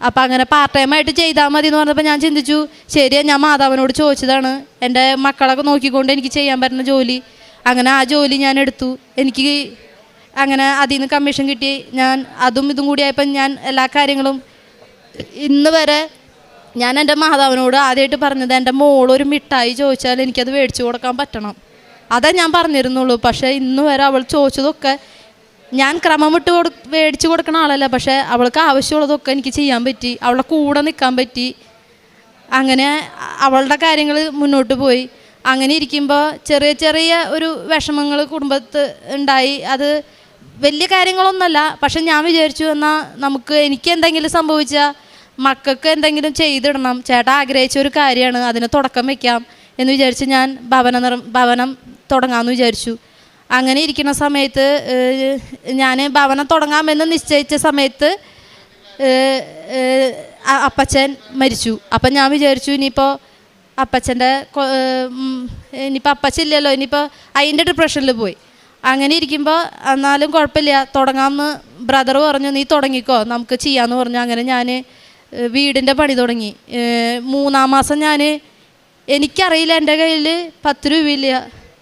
അപ്പം അങ്ങനെ പാർട്ട് ടൈമായിട്ട് ചെയ്താൽ മതി എന്ന് പറഞ്ഞപ്പോൾ ഞാൻ ചിന്തിച്ചു, ശരിയാ, ഞാൻ മാതാവിനോട് ചോദിച്ചതാണ് എൻ്റെ മക്കളൊക്കെ നോക്കിക്കൊണ്ട് എനിക്ക് ചെയ്യാൻ പറ്റുന്ന ജോലി. അങ്ങനെ ആ ജോലി ഞാൻ എടുത്തു. എനിക്ക് അങ്ങനെ അതിൽ നിന്ന് കമ്മീഷൻ കിട്ടി. ഞാൻ അതും ഇതും കൂടി ആയപ്പോൾ ഞാൻ എല്ലാ കാര്യങ്ങളും ഇന്ന് വരെ ഞാൻ എൻ്റെ മാതാവിനോട് ആദ്യമായിട്ട് പറഞ്ഞത്, എൻ്റെ മോളൊരു മിഠായി ചോദിച്ചാൽ എനിക്കത് മേടിച്ചു കൊടുക്കാൻ പറ്റണം. അതേ ഞാൻ പറഞ്ഞിരുന്നുള്ളൂ. പക്ഷേ ഇന്ന് വരെ അവൾ ചോദിച്ചതൊക്കെ ഞാൻ ക്രമം വിട്ട് മേടിച്ചു കൊടുക്കണ ആളല്ല. പക്ഷേ അവൾക്ക് ആവശ്യമുള്ളതൊക്കെ എനിക്ക് ചെയ്യാൻ പറ്റി, അവളുടെ കൂടെ നിൽക്കാൻ പറ്റി. അങ്ങനെ അവളുടെ കാര്യങ്ങൾ മുന്നോട്ട് പോയി. അങ്ങനെ ഇരിക്കുമ്പോൾ ചെറിയ ചെറിയ ഒരു വിഷമങ്ങൾ കുടുംബത്ത് ഉണ്ടായി. അത് വലിയ കാര്യങ്ങളൊന്നുമല്ല. പക്ഷെ ഞാൻ വിചാരിച്ചു, എന്നാൽ എനിക്ക് എന്തെങ്കിലും സംഭവിച്ചാൽ മക്കൾക്ക് എന്തെങ്കിലും ചെയ്തിടണം. ചേട്ടാ ആഗ്രഹിച്ച ഒരു കാര്യമാണ്, അതിന് തുടക്കം വയ്ക്കാം എന്ന് വിചാരിച്ച് ഞാൻ ഭവനം തുടങ്ങാമെന്ന് വിചാരിച്ചു. അങ്ങനെ ഇരിക്കുന്ന സമയത്ത് ഞാൻ ഭവനം തുടങ്ങാമെന്ന് നിശ്ചയിച്ച സമയത്ത് അപ്പച്ചൻ മരിച്ചു. അപ്പം ഞാൻ വിചാരിച്ചു, ഇനിയിപ്പോൾ അപ്പച്ചില്ലല്ലോ, ഇനിയിപ്പോൾ അതിൻ്റെ ഡിപ്രഷനിൽ പോയി. അങ്ങനെ ഇരിക്കുമ്പോൾ എന്നാലും കുഴപ്പമില്ല, തുടങ്ങാമെന്ന് ബ്രദർ പറഞ്ഞു, നീ തുടങ്ങിക്കോ, നമുക്ക് ചെയ്യാമെന്ന് പറഞ്ഞു. അങ്ങനെ ഞാൻ വീടിൻ്റെ പണി തുടങ്ങി. 3-ാം മാസം ഞാൻ എനിക്കറിയില്ല, എൻ്റെ കയ്യിൽ 10 രൂപയില്ല,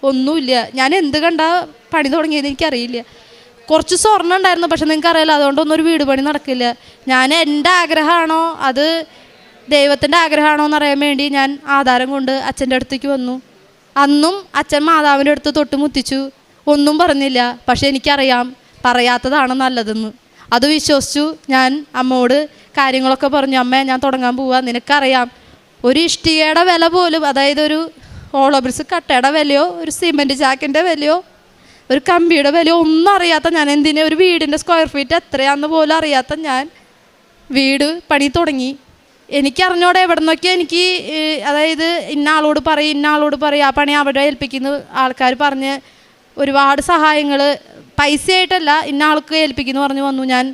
ഒന്നുമില്ല. ഞാൻ എന്ത് കണ്ട പണി തുടങ്ങിയത് എനിക്കറിയില്ല. കുറച്ച് സ്വർണ്ണം ഉണ്ടായിരുന്നു, പക്ഷെ നിങ്ങൾക്കറിയില്ല, അതുകൊണ്ടൊന്നും ഒരു വീട് പണി നടക്കില്ല. ഞാൻ എൻ്റെ ആഗ്രഹമാണോ അത് ദൈവത്തിൻ്റെ ആഗ്രഹമാണോ എന്നറിയാൻ വേണ്ടി ഞാൻ ആധാരം കൊണ്ട് അച്ഛൻ്റെ അടുത്തേക്ക് വന്നു. അന്നും അച്ഛൻ മാതാവിൻ്റെ അടുത്ത് തൊട്ട് മുത്തിച്ചു, ഒന്നും പറഞ്ഞില്ല. പക്ഷെ എനിക്കറിയാം പറയാത്തതാണ് നല്ലതെന്ന്. അത് വിശ്വസിച്ചു ഞാൻ അമ്മയോട് കാര്യങ്ങളൊക്കെ പറഞ്ഞു. അമ്മ, ഞാൻ തുടങ്ങാൻ പോവാ, നിനക്കറിയാം ഒരു ഇഷ്ടികയുടെ വില പോലും, അതായത് ഒരു ഓളോബ്രിക്സ് കട്ടയുടെ വിലയോ ഒരു സിമെൻറ്റ് ചാക്കിൻ്റെ വിലയോ ഒരു കമ്പിയുടെ വിലയോ ഒന്നും അറിയാത്ത ഞാൻ, എന്തിനെ ഒരു വീടിൻ്റെ സ്ക്വയർ ഫീറ്റ് എത്രയാണെന്ന് പോലും അറിയാത്ത ഞാൻ വീട് പണി തുടങ്ങി. എനിക്കറിഞ്ഞോടെ എവിടെ നിന്നൊക്കെ എനിക്ക്, അതായത് ഇന്ന ആളോട് പറയും ആ പണി അവിടെ ഏൽപ്പിക്കുന്ന ആൾക്കാർ പറഞ്ഞ് ഒരുപാട് സഹായങ്ങൾ പൈസയായിട്ടല്ല ഇന്ന ആൾക്ക് ഏൽപ്പിക്കുന്നു പറഞ്ഞു വന്നു. ഞാൻ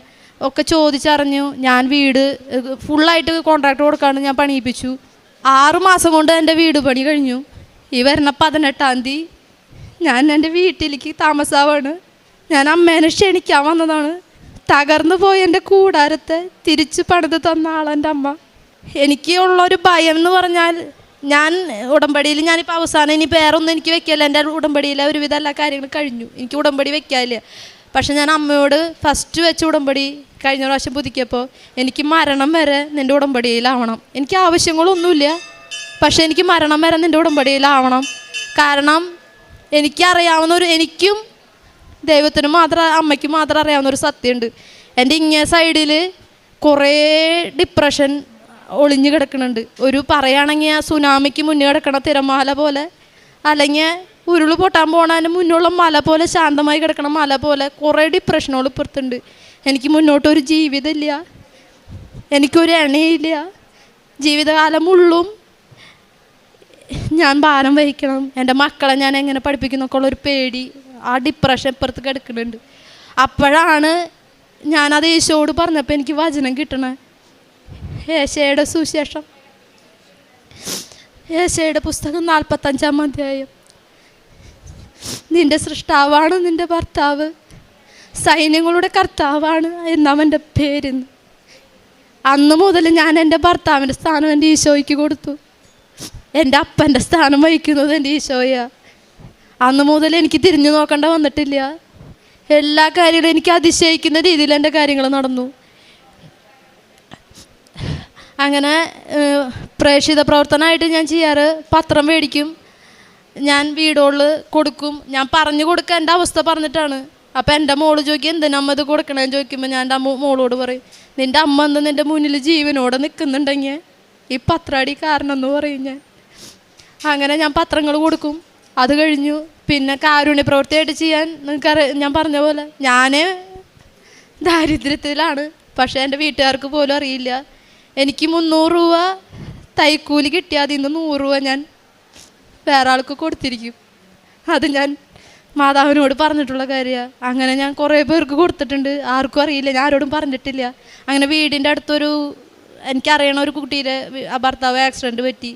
ഒക്കെ ചോദിച്ചറിഞ്ഞു. ഞാൻ വീട് ഫുള്ളായിട്ട് കോൺട്രാക്ട് കൊടുക്കാണ്ട് ഞാൻ പണിയിപ്പിച്ചു. 6 മാസം കൊണ്ട് എൻ്റെ വീട് പണി കഴിഞ്ഞു. ഈ വരുന്ന 18-ാം തീയതി ഞാൻ എൻ്റെ വീട്ടിലേക്ക് താമസമാണ്. ഞാൻ അമ്മേനെ ക്ഷണിക്കാൻ വന്നതാണ്. തകർന്നു പോയ എൻ്റെ കൂടാരത്തെ തിരിച്ച് പണിത് തന്ന ആളെൻ്റെ അമ്മ. എനിക്ക് ഉള്ളൊരു ഭയം എന്ന് പറഞ്ഞാൽ, ഞാൻ ഉടമ്പടിയിൽ ഞാനിപ്പോൾ അവസാനം ഇനി വേറൊന്നും എനിക്ക് വെക്കില്ല. എൻ്റെ ഉടമ്പടിയിലെ ഒരുവിധ എല്ലാ കാര്യങ്ങളും കഴിഞ്ഞു. എനിക്ക് ഉടമ്പടി വെക്കാനില്ല. പക്ഷെ ഞാൻ അമ്മയോട് ഫസ്റ്റ് വെച്ച ഉടമ്പടി കഴിഞ്ഞ പ്രാവശ്യം പുതുക്കിയപ്പോൾ, എനിക്ക് മരണം വരെ നിൻ്റെ ഉടമ്പടിയിലാവണം. എനിക്ക് ആവശ്യങ്ങളൊന്നുമില്ല, പക്ഷെ എനിക്ക് മരണം വരെ നിൻ്റെ ഉടമ്പടിയിലാവണം. കാരണം എനിക്കും ദൈവത്തിന് മാത്രം, അമ്മയ്ക്ക് മാത്രം അറിയാവുന്നൊരു സത്യമുണ്ട്. എൻ്റെ ഇങ്ങേ സൈഡിൽ കുറേ ഡിപ്രഷൻ ഒളിഞ്ഞു കിടക്കുന്നുണ്ട്. ഒരു പറയുകയാണെങ്കിൽ സുനാമിക്ക് മുന്നേ കിടക്കണ തിരമാല പോലെ, അല്ലെങ്കിൽ ഉരുൾ പൊട്ടാൻ പോണതിന് മുന്നുള്ള മല പോലെ, ശാന്തമായി കിടക്കണ മല പോലെ കുറേ ഡിപ്രഷനുകൾ ഇപ്പുറത്തുണ്ട്. എനിക്ക് മുന്നോട്ടൊരു ജീവിതമില്ല, എനിക്കൊരു എണയില്ല. ജീവിതകാലം മുള്ളും ഞാൻ ഭാരം വഹിക്കണം. എൻ്റെ മക്കളെ ഞാൻ എങ്ങനെ പഠിപ്പിക്കുന്നൊക്കെ ഉള്ളൊരു പേടി, ആ ഡിപ്രഷൻ ഇപ്പുറത്ത് കിടക്കുന്നുണ്ട്. അപ്പോഴാണ് ഞാനത് യേശുവോട് പറഞ്ഞപ്പോൾ എനിക്ക് വചനം കിട്ടണേ. യേശയുടെ സുവിശേഷം, യേശയുടെ പുസ്തകം 45-ാം അധ്യായം. നിൻ്റെ സൃഷ്ടാവാണ് നിൻ്റെ ഭർത്താവ്, സൈന്യങ്ങളുടെ കർത്താവാണ് എന്നവൻ്റെ പേരെന്ന്. അന്ന് മുതൽ ഞാൻ എൻ്റെ ഭർത്താവിൻ്റെ സ്ഥാനം എൻ്റെ ഈശോയ്ക്ക് കൊടുത്തു. എൻ്റെ അപ്പൻ്റെ സ്ഥാനം വഹിക്കുന്നത് എൻ്റെ ഈശോയാണ്. അന്ന് മുതൽ എനിക്ക് തിരിഞ്ഞു നോക്കേണ്ട വന്നിട്ടില്ല. എല്ലാ കാര്യങ്ങളും എനിക്ക് അതിശയിക്കുന്ന രീതിയിൽ എൻ്റെ കാര്യങ്ങൾ നടന്നു. അങ്ങനെ പ്രേക്ഷിത പ്രവർത്തനമായിട്ട് ഞാൻ ചെയ്യാറ്, പത്രം മേടിക്കും, ഞാൻ വീടുകളിൽ കൊടുക്കും. ഞാൻ പറഞ്ഞു കൊടുക്കുക എൻ്റെ അവസ്ഥ പറഞ്ഞിട്ടാണ്. അപ്പോൾ എൻ്റെ മോള് ചോദിക്കും, എന്തിനാ അമ്മ ഇത് കൊടുക്കണമെന്ന് ചോദിക്കുമ്പോൾ ഞാൻ എൻ്റെ മോളോട് പറയും, നിൻ്റെ അമ്മ എന്ന് നിൻ്റെ മുന്നിൽ ജീവനോടെ നിൽക്കുന്നുണ്ടെങ്കിൽ ഈ പത്രടി കാരണം എന്ന് പറയും ഞാൻ. അങ്ങനെ ഞാൻ പത്രങ്ങൾ കൊടുക്കും. അത് കഴിഞ്ഞു പിന്നെ കാരുണ്യ പ്രവൃത്തിയായിട്ട് ചെയ്യാൻ ഞാൻ പറഞ്ഞ പോലെ ഞാൻ ദാരിദ്ര്യത്തിലാണ്. പക്ഷേ എൻ്റെ വീട്ടുകാർക്ക് പോലും അറിയില്ല. എനിക്ക് 300 രൂപ തൈക്കൂലി കിട്ടിയാൽ അതിൽ നിന്ന് 100 രൂപ ഞാൻ വേറെ ആൾക്ക് കൊടുത്തിരിക്കും. അത് ഞാൻ മാതാവിനോട് പറഞ്ഞിട്ടുള്ള കാര്യമാണ്. അങ്ങനെ ഞാൻ കുറേ പേർക്ക് കൊടുത്തിട്ടുണ്ട്. ആർക്കും അറിയില്ല, ഞാൻ ആരോടും പറഞ്ഞിട്ടില്ല. അങ്ങനെ വീടിൻ്റെ അടുത്തൊരു എനിക്കറിയണ ഒരു കുട്ടിയുടെ ഭർത്താവ് ആക്സിഡൻറ്റ് പറ്റി,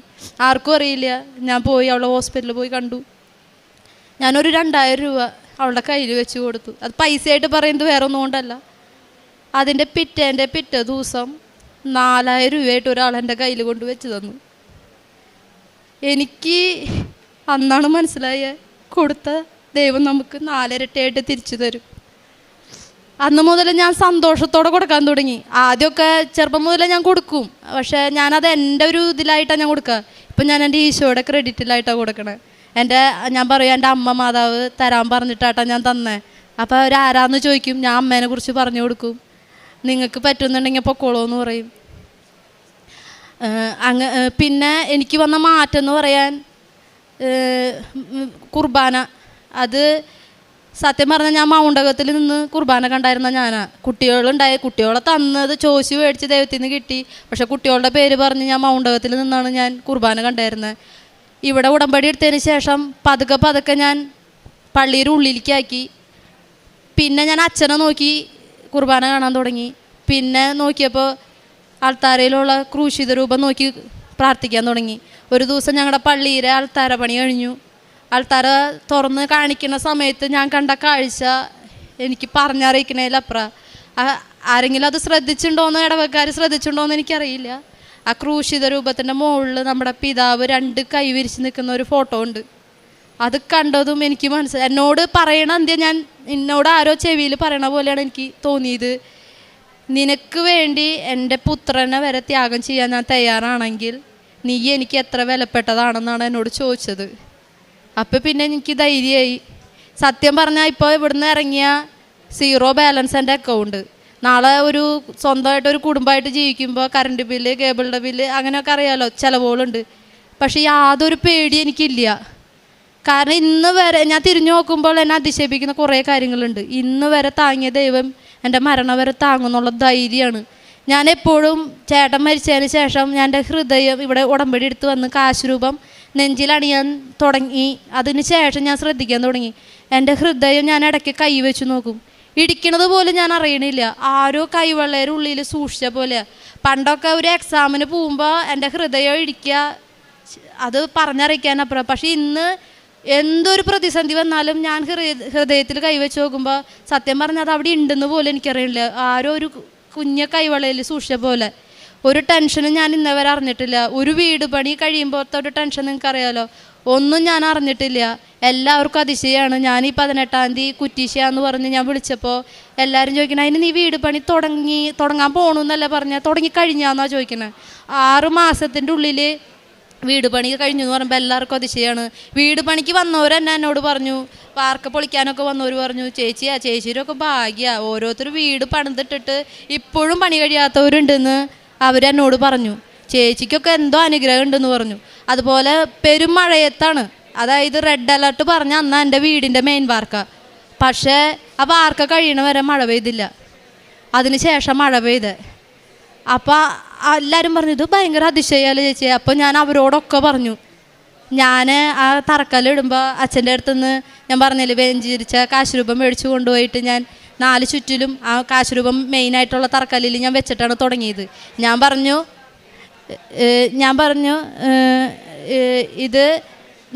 ആർക്കും അറിയില്ല. ഞാൻ പോയി അവളെ ഹോസ്പിറ്റലിൽ പോയി കണ്ടു. ഞാനൊരു 2000 രൂപ അവളുടെ കയ്യിൽ വെച്ച് കൊടുത്തു. അത് പൈസയായിട്ട് പറയുന്നത് വേറെ ഒന്നും കൊണ്ടല്ല. അതിൻ്റെ പിറ്റേ ദിവസം 4000 രൂപയായിട്ട് ഒരാൾ എൻ്റെ കയ്യിൽ കൊണ്ട് വെച്ച് തന്നു. എനിക്ക് അന്നാണ് മനസ്സിലായ, കൊടുത്ത ദൈവം നമുക്ക് 4 ഇരട്ടിയായിട്ട് തിരിച്ചു തരും. അന്ന് മുതൽ ഞാൻ സന്തോഷത്തോടെ കൊടുക്കാൻ തുടങ്ങി. ആദ്യമൊക്കെ ചെറുപ്പം മുതലേ ഞാൻ കൊടുക്കും, പക്ഷേ ഞാനത് എൻ്റെ ഒരു ഇതിലായിട്ടാണ് ഞാൻ കൊടുക്കുക. ഇപ്പം ഞാൻ എൻ്റെ ഈശോയുടെ ക്രെഡിറ്റിലായിട്ടാണ് കൊടുക്കണേ. ഞാൻ പറയും, എൻ്റെ അമ്മ മാതാവ് തരാൻ പറഞ്ഞിട്ടാട്ടാണ് ഞാൻ തന്നേ. അപ്പോൾ അവരാരാന്ന് ചോദിക്കും, ഞാൻ അമ്മേനെ കുറിച്ച് പറഞ്ഞു കൊടുക്കും. നിങ്ങൾക്ക് പറ്റുന്നുണ്ടെങ്കിൽ പൊക്കോളൂ എന്ന് പറയും. പിന്നെ എനിക്ക് വന്ന മാറ്റം എന്ന് പറയാൻ, കുർബാന. അത് സത്യം പറഞ്ഞാൽ ഞാൻ മൗണ്ടകത്തിൽ നിന്ന് കുർബാന കണ്ടായിരുന്ന ഞാനാണ്. കുട്ടികളെ തന്നത് ചോദിച്ച് മേടിച്ച് ദൈവത്തിൽ നിന്ന് കിട്ടി. പക്ഷെ കുട്ടികളുടെ പേര് പറഞ്ഞ് ഞാൻ മൗണ്ടകത്തിൽ നിന്നാണ് ഞാൻ കുർബാന കണ്ടായിരുന്നത്. ഇവിടെ ഉടമ്പടി എടുത്തതിന് ശേഷം പതുക്കെ ഞാൻ പള്ളിയുടെ ഉള്ളിലേക്കാക്കി. പിന്നെ ഞാൻ അച്ഛനെ നോക്കി കുർബാന കാണാൻ തുടങ്ങി. പിന്നെ നോക്കിയപ്പോൾ ആൾത്താരയിലുള്ള ക്രൂശിത രൂപം നോക്കി പ്രാർത്ഥിക്കാൻ തുടങ്ങി. ഒരു ദിവസം ഞങ്ങളുടെ പള്ളിയിലെ ആൾത്താര പണി കഴിഞ്ഞു. ആൾത്താര തുറന്ന് കാണിക്കുന്ന സമയത്ത് ഞാൻ കണ്ട കാഴ്ച എനിക്ക് പറഞ്ഞറിയിക്കണേലപ്പുറം. ആരെങ്കിലും അത് ശ്രദ്ധിച്ചിട്ടുണ്ടോയെന്ന്, ഇടവക്കാർ ശ്രദ്ധിച്ചിട്ടുണ്ടോയെന്ന് എനിക്കറിയില്ല. ആ ക്രൂശിത രൂപത്തിൻ്റെ മുകളിൽ നമ്മുടെ പിതാവ് 2 കൈ വിരിച്ച് നിൽക്കുന്ന ഒരു ഫോട്ടോ ഉണ്ട്. അത് കണ്ടതും എനിക്ക് മനസ്സിലായി. എന്നോട് പറയണ എന്നോട് ആരോ ചെവിയിൽ പറയണ പോലെയാണ് എനിക്ക് തോന്നിയത്. നിനക്ക് വേണ്ടി എൻ്റെ പുത്രനെ വരെ ത്യാഗം ചെയ്യാൻ ഞാൻ തയ്യാറാണെങ്കിൽ നീ എനിക്ക് എത്ര വിലപ്പെട്ടതാണെന്നാണ് എന്നോട് ചോദിച്ചത്. അപ്പോൾ പിന്നെ എനിക്ക് ധൈര്യമായി. സത്യം പറഞ്ഞാൽ ഇപ്പോൾ ഇവിടുന്ന് ഇറങ്ങിയ 0 ബാലൻസ് എൻ്റെ അക്കൗണ്ട്. നാളെ ഒരു സ്വന്തമായിട്ടൊരു കുടുംബമായിട്ട് ജീവിക്കുമ്പോൾ കറണ്ട് ബില്ല്, കേബിളിൻ്റെ ബില്ല്, അങ്ങനെയൊക്കെ അറിയാമല്ലോ, ചിലവുകളുണ്ട്. പക്ഷേ യാതൊരു പേടി എനിക്കില്ല. കാരണം ഇന്ന് വരെ ഞാൻ തിരിഞ്ഞു നോക്കുമ്പോൾ എന്നെ അതിശയിപ്പിക്കുന്ന കുറേ കാര്യങ്ങളുണ്ട്. ഇന്ന് വരെ താങ്ങിയ ദൈവം എൻ്റെ മരണം വരെ താങ്ങുന്നുള്ള ധൈര്യമാണ്. ഞാൻ എപ്പോഴും ചേട്ടൻ മരിച്ചതിന് ശേഷം ഞാൻ എൻ്റെ ഹൃദയം ഇവിടെ ഉടമ്പടി എടുത്ത് വന്ന് കാശ് രൂപം നെഞ്ചിലണിയാൻ തുടങ്ങി. അതിന് ശേഷം ഞാൻ ശ്രദ്ധിക്കാൻ തുടങ്ങി. എൻ്റെ ഹൃദയം ഞാൻ ഇടയ്ക്ക് കൈവച്ച് നോക്കും, ഇടിക്കണത് പോലും ഞാൻ അറിയണില്ല. ആരോ കൈവെള്ളയുടെ ഉള്ളിൽ സൂക്ഷിച്ച പോലെ. പണ്ടൊക്കെ ഒരു എക്സാമിന് പോകുമ്പോൾ എൻ്റെ ഹൃദയം ഇടിക്കുക, അത് പറഞ്ഞറിയിക്കാനപ്പുറം. പക്ഷേ ഇന്ന് എന്തൊരു പ്രതിസന്ധി വന്നാലും ഞാൻ ഹൃദയത്തിൽ കൈവച്ച് നോക്കുമ്പോൾ സത്യം പറഞ്ഞാൽ അത് അവിടെ ഉണ്ടെന്ന് പോലും എനിക്കറിയില്ല. ആരോ ഒരു കുഞ്ഞ കൈവളയിൽ സൂക്ഷിച്ച പോലെ. ഒരു ടെൻഷനും ഞാൻ ഇന്നവരെ അറിഞ്ഞിട്ടില്ല. ഒരു വീട് പണി കഴിയുമ്പോഴത്തെ ഒരു ടെൻഷൻ നിങ്ങൾക്കറിയാലോ, ഒന്നും ഞാൻ അറിഞ്ഞിട്ടില്ല. എല്ലാവർക്കും അതിശയമാണ്. ഞാൻ ഈ 18-ാം തീയതി കുറ്റീശയാന്ന് പറഞ്ഞ് ഞാൻ വിളിച്ചപ്പോൾ എല്ലാവരും ചോദിക്കണം, അതിന് നീ വീട് പണി തുടങ്ങാൻ പോകണമെന്നല്ല പറഞ്ഞാൽ തുടങ്ങിക്കഴിഞ്ഞാന്നാണ് ചോദിക്കണേ. 6 മാസത്തിൻ്റെ ഉള്ളിൽ വീട് പണി കഴിഞ്ഞു എന്ന് പറയുമ്പോൾ എല്ലാവർക്കും അതിശയമാണ്. വീട് പണിക്ക് വന്നവർ തന്നെ എന്നോട് പറഞ്ഞു, വാർക്ക പൊളിക്കാനൊക്കെ വന്നവർ പറഞ്ഞു, ചേച്ചിയൊക്കെ ഭാഗ്യ, ഓരോരുത്തർ വീട് പണിതിട്ടിട്ട് ഇപ്പോഴും പണി കഴിയാത്തവരുണ്ടെന്ന് അവരെന്നോട് പറഞ്ഞു. ചേച്ചിക്കൊക്കെ എന്തോ അനുഗ്രഹം ഉണ്ടെന്ന് പറഞ്ഞു. അതുപോലെ പെരുമഴയത്താണ്, അതായത് റെഡ് അലർട്ട് പറഞ്ഞ അന്ന് എൻ്റെ വീടിൻ്റെ മെയിൻ വാർക്ക. പക്ഷേ ആ വാർക്ക കഴിയണ വരെ മഴ പെയ്തില്ല. അതിന് ശേഷം മഴ പെയ്ത്. അപ്പോൾ എല്ലാവരും പറഞ്ഞു, ഇത് ഭയങ്കര അതിശയല്ലേ ചേച്ചി. അപ്പോൾ ഞാൻ അവരോടൊക്കെ പറഞ്ഞു, ഞാൻ ആ തറക്കല്ലിടുമ്പോൾ അച്ഛൻ്റെ അടുത്തുനിന്ന് ഞാൻ പറഞ്ഞില്ലേ വെഞ്ചിരിച്ച കാശ് രൂപം മേടിച്ച് കൊണ്ടുപോയിട്ട് ഞാൻ 4 ചുറ്റിലും ആ കാശ് രൂപം മെയിനായിട്ടുള്ള തറക്കല്ലിൽ ഞാൻ വെച്ചിട്ടാണ് തുടങ്ങിയത്. ഞാൻ പറഞ്ഞു ഇത്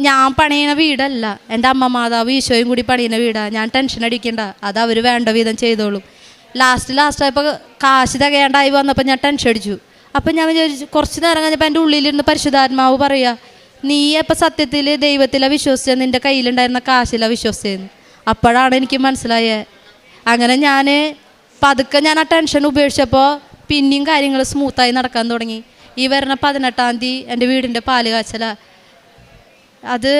ഞാൻ പണിയണ വീടല്ല, എൻ്റെ അമ്മ മാതാവ് ഈശോയും കൂടി പണിയുന്ന വീടാണ്. ഞാൻ ടെൻഷൻ അടിക്കണ്ട, അത് അവർ വേണ്ട വിധം ചെയ്തോളും. ലാസ്റ്റായപ്പോൾ കാശ് തികയാണ്ടായി വന്നപ്പോൾ ഞാൻ ടെൻഷൻ അടിച്ചു. അപ്പം ഞാൻ വിചാരിച്ചു, കുറച്ച് നേരം കഴിഞ്ഞപ്പോൾ എൻ്റെ ഉള്ളിലിരുന്ന് പരിശുദ്ധാത്മാവ് പറയുക, നീ അപ്പം സത്യത്തിൽ ദൈവത്തിലാണ് വിശ്വസിച്ചത്, നിൻ്റെ കയ്യിലുണ്ടായിരുന്ന കാശിലാണ് വിശ്വസിച്ചതെന്ന്. അപ്പോഴാണ് എനിക്ക് മനസ്സിലായത്. അങ്ങനെ ഞാൻ പതുക്കെ ഞാൻ ആ ടെൻഷൻ ഉപേക്ഷിച്ചപ്പോൾ പിന്നെയും കാര്യങ്ങൾ സ്മൂത്തായി നടക്കാൻ തുടങ്ങി. ഈ വരുന്ന 18-ാം തീയതി എൻ്റെ വീടിൻ്റെ പാല് കാച്ചലാണ്. അത്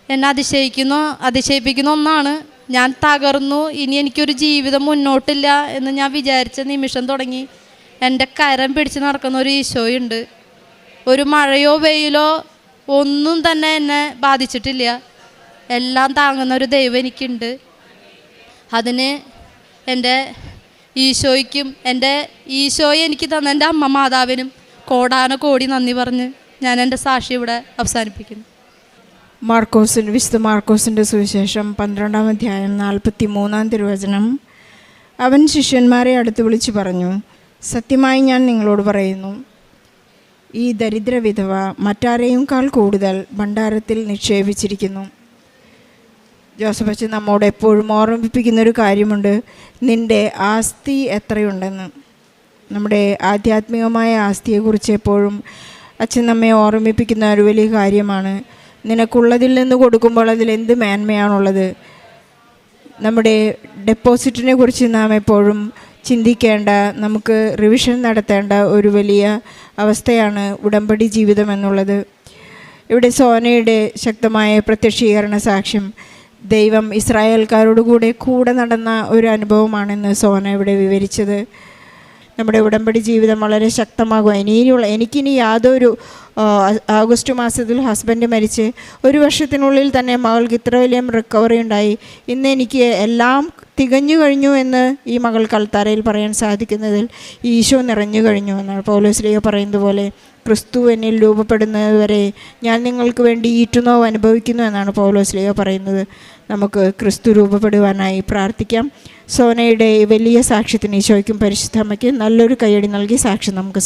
എന്നെ അതിശയിപ്പിക്കുന്ന ഒന്നാണ്. ഞാൻ തകർന്നു, ഇനി എനിക്കൊരു ജീവിതം മുന്നോട്ടില്ല എന്ന് ഞാൻ വിചാരിച്ച നിമിഷം തുടങ്ങി എൻ്റെ കരം പിടിച്ച് നടക്കുന്ന ഒരു ഈശോയുണ്ട്. ഒരു മഴയോ വെയിലോ ഒന്നും തന്നെ എന്നെ ബാധിച്ചിട്ടില്ല. എല്ലാം താങ്ങുന്ന ഒരു ദൈവം എനിക്കുണ്ട്. അതിന് എൻ്റെ ഈശോയ്ക്കും എൻ്റെ ഈശോയെ എനിക്ക് തന്ന എൻ്റെ അമ്മ മാതാവിനും കോടാനകോടി നന്ദി പറഞ്ഞ് ഞാൻ എൻ്റെ സാക്ഷി ഇവിടെ അവസാനിപ്പിക്കുന്നു. വിശുദ്ധ മാർക്കോസിൻ്റെ സുവിശേഷം 12-ാം അധ്യായം 43-ാം തിരുവചനം. അവൻ ശിഷ്യന്മാരെ അടുത്ത് വിളിച്ചു പറഞ്ഞു, സത്യമായി ഞാൻ നിങ്ങളോട് പറയുന്നു, ഈ ദരിദ്ര വിധവ മറ്റാരെയുംക്കാൾ കൂടുതൽ ഭണ്ഡാരത്തിൽ നിക്ഷേപിച്ചിരിക്കുന്നു. ജോസഫ് അച്ഛൻ നമ്മോട് എപ്പോഴും ഓർമ്മിപ്പിക്കുന്നൊരു കാര്യമുണ്ട്, നിൻ്റെ ആസ്തി എത്രയുണ്ടെന്ന്. നമ്മുടെ ആധ്യാത്മികമായ ആസ്തിയെക്കുറിച്ച് എപ്പോഴും അച്ഛൻ നമ്മെ ഓർമ്മിപ്പിക്കുന്ന ഒരു വലിയ കാര്യമാണ്. നിനക്കുള്ളതിൽ നിന്ന് കൊടുക്കുമ്പോൾ അതിലെന്ത് മേന്മയാണുള്ളത്. നമ്മുടെ ഡെപ്പോസിറ്റിനെ കുറിച്ച് നാം എപ്പോഴും ചിന്തിക്കേണ്ട, നമുക്ക് റിവിഷൻ നടത്തേണ്ട ഒരു വലിയ അവസ്ഥയാണ് ഉടമ്പടി ജീവിതം എന്നുള്ളത്. ഇവിടെ സോനയുടെ ശക്തമായ പ്രത്യക്ഷീകരണ സാക്ഷ്യം ദൈവം ഇസ്രായേൽക്കാരോട് കൂടെ നടന്ന ഒരു അനുഭവമാണെന്ന് സോന ഇവിടെ വിവരിച്ചത്. നമ്മുടെ ഉടമ്പടി ജീവിതം വളരെ ശക്തമാകും. എനിക്കിനി യാതൊരു ആഗസ്റ്റ് മാസത്തിൽ ഹസ്ബൻഡ് മരിച്ച് 1 വർഷത്തിനുള്ളിൽ തന്നെ മകൾക്ക് ഇത്ര വലിയ റിക്കവറി ഉണ്ടായി. ഇന്ന് എനിക്ക് എല്ലാം തികഞ്ഞു കഴിഞ്ഞു എന്ന് ഈ മകൾക്ക് അൾത്താരയിൽ പറയാൻ സാധിക്കുന്നതിൽ ഈശോ നിറഞ്ഞു കഴിഞ്ഞു എന്നാണ് പൗലോസ്ലീഹ പറയുന്നത് പോലെ, ക്രിസ്തു എന്നിൽ രൂപപ്പെടുന്നതുവരെ ഞാൻ നിങ്ങൾക്ക് വേണ്ടി ഈറ്റുനോവ് അനുഭവിക്കുന്നു എന്നാണ് പൗലോസ്ലീഹ പറയുന്നത്. നമുക്ക് ക്രിസ്തു രൂപപ്പെടുവാനായി പ്രാർത്ഥിക്കാം. സോനയുടെ വലിയ സാക്ഷ്യത്തിന് ഈശോയ്ക്കും പരിശുദ്ധ അമ്മയ്ക്ക് നല്ലൊരു കയ്യടി നൽകി സാക്ഷ്യം നമുക്ക്